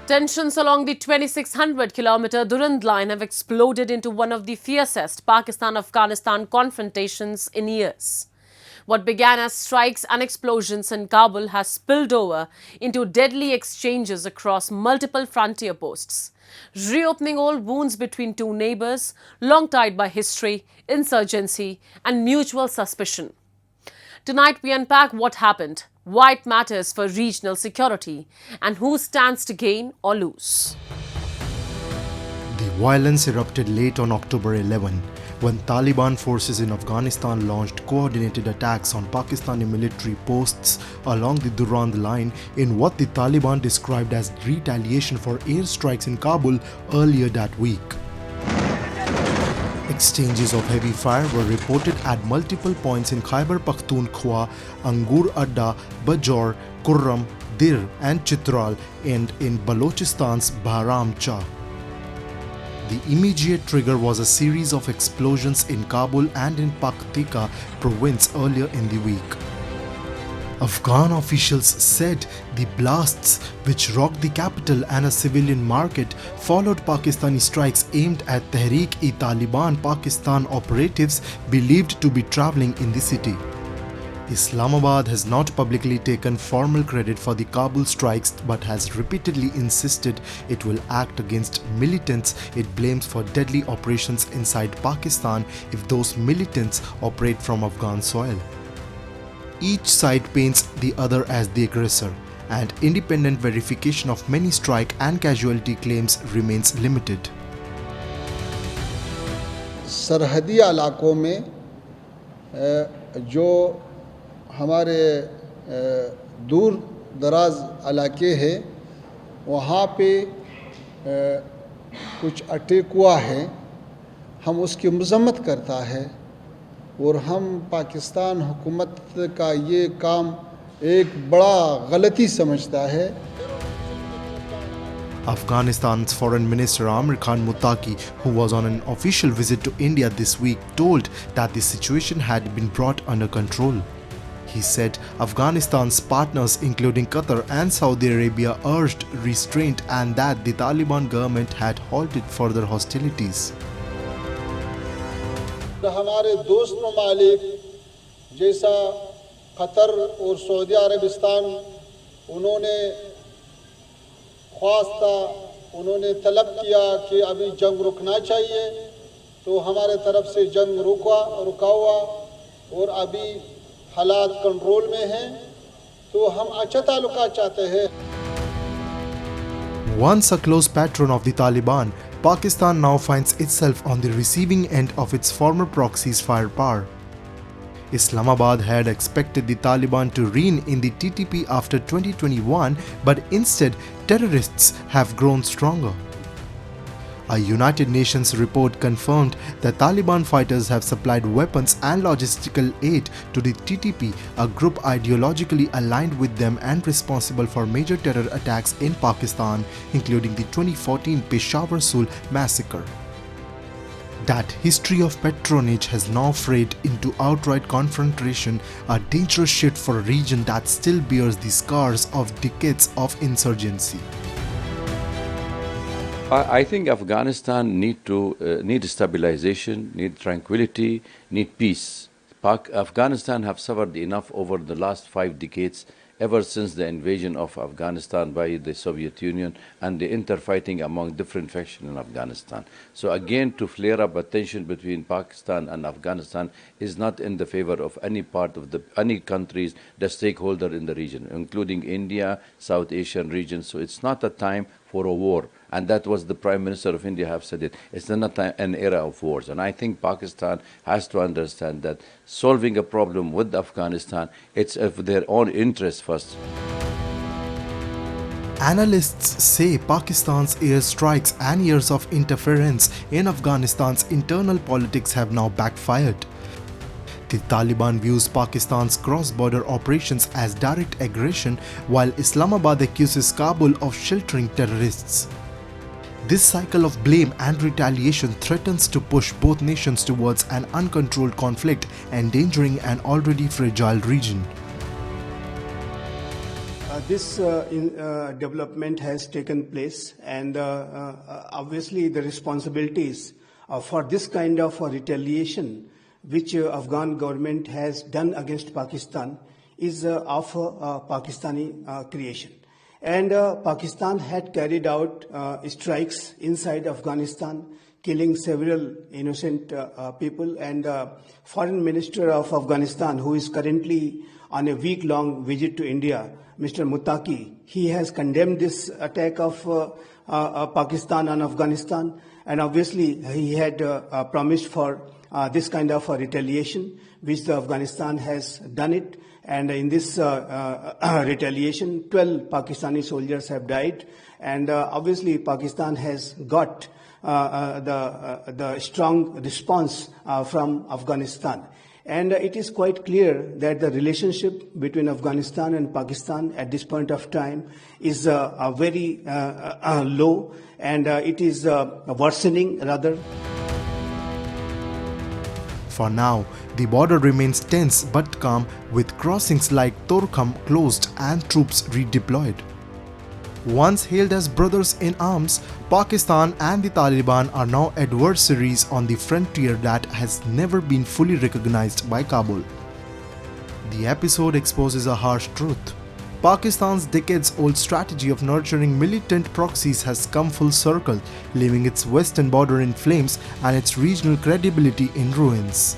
Tensions along the 2,600-kilometer Durand Line have exploded into one of the fiercest Pakistan-Afghanistan confrontations in years. What began as strikes and explosions in Kabul has spilled over into deadly exchanges across multiple frontier posts, reopening old wounds between two neighbors, long tied by history, insurgency and mutual suspicion. Tonight we unpack what happened, why it matters for regional security, and who stands to gain or lose. The violence erupted late on October 11 when Taliban forces in Afghanistan launched coordinated attacks on Pakistani military posts along the Durand Line in what the Taliban described as retaliation for airstrikes in Kabul earlier that week. Exchanges of heavy fire were reported at multiple points in Khyber Pakhtunkhwa, Angur Adda, Bajor, Kurram, Dir and Chitral, and in Balochistan's Bahram Chah. The immediate trigger was a series of explosions in Kabul and in Paktika province earlier in the week. Afghan officials said the blasts, which rocked the capital and a civilian market, followed Pakistani strikes aimed at Tehreek-e-Taliban Pakistan operatives believed to be travelling in the city. Islamabad has not publicly taken formal credit for the Kabul strikes but has repeatedly insisted it will act against militants it blames for deadly operations inside Pakistan if those militants operate from Afghan soil. Each side paints the other as the aggressor, and independent verification of many strike and casualty claims remains limited. सरहदी इलाकों में जो हमारे दूर दराज इलाके हैं वहाँ पे कुछ अटैक हुआ है, हम उसकी मजम्मत करता है और हम पाकिस्तान हुकूमत का ये काम एक बड़ा गलती समझता है. Afghanistan's Foreign Minister Amir Khan Muttaqi, who was on an official visit to India this week, told that the situation had been brought under control. He said Afghanistan's partners including Qatar and Saudi Arabia urged restraint and that the Taliban government had halted further hostilities. हमारे दोस्त ममालिक जैसा Qatar और Saudi Arabistan उन्होंने ख्वास्ता उन्होंने तलब किया कि अभी जंग रुकना चाहिए, तो हमारे तरफ से जंग रुका हुआ और अभी हालात कंट्रोल में हैं, तो हम अच्छा ताल्लुकात चाहते हैं. Once a close patron of the Taliban, Pakistan now finds itself on the receiving end of its former proxy's firepower. Islamabad had expected the Taliban to reign in the TTP after 2021, but instead terrorists have grown stronger. A United Nations report confirmed that Taliban fighters have supplied weapons and logistical aid to the TTP, a group ideologically aligned with them and responsible for major terror attacks in Pakistan, including the 2014 Peshawar Sool massacre. That history of patronage has now frayed into outright confrontation, a dangerous shift for a region that still bears the scars of decades of insurgency. I think Afghanistan need stabilization, need tranquility, need peace. Afghanistan have suffered enough over the last 5 decades, ever since the invasion of Afghanistan by the Soviet Union and the interfighting among different factions in Afghanistan. So again, to flare up a tension between Pakistan and Afghanistan is not in the favor of any part of any countries, the stakeholder in the region, including India, South Asian region. So it's not a time for a war. And that was the Prime Minister of India have said it. It's not an era of wars. And I think Pakistan has to understand that solving a problem with Afghanistan, it's of their own interest first. Analysts say Pakistan's airstrikes and years of interference in Afghanistan's internal politics have now backfired. The Taliban views Pakistan's cross-border operations as direct aggression, while Islamabad accuses Kabul of sheltering terrorists. This cycle of blame and retaliation threatens to push both nations towards an uncontrolled conflict, endangering an already fragile region. Development has taken place, and obviously the responsibilities for this kind of retaliation which Afghan government has done against Pakistan is of Pakistani creation. And Pakistan had carried out strikes inside Afghanistan, killing several innocent people, and Foreign Minister of Afghanistan, who is currently on a week-long visit to India, Mr. Muttaqi, he has condemned this attack of Pakistan on Afghanistan, and obviously he had promised for this kind of retaliation, which the Afghanistan has done it. And in this retaliation, 12 Pakistani soldiers have died, and obviously Pakistan has got the strong response from Afghanistan. And it is quite clear that the relationship between Afghanistan and Pakistan at this point of time is very low, and it is worsening rather. For now, the border remains tense but calm, with crossings like Torkham closed and troops redeployed. Once hailed as brothers in arms, Pakistan and the Taliban are now adversaries on the frontier that has never been fully recognized by Kabul. The episode exposes a harsh truth. Pakistan's decades-old strategy of nurturing militant proxies has come full circle, leaving its western border in flames and its regional credibility in ruins.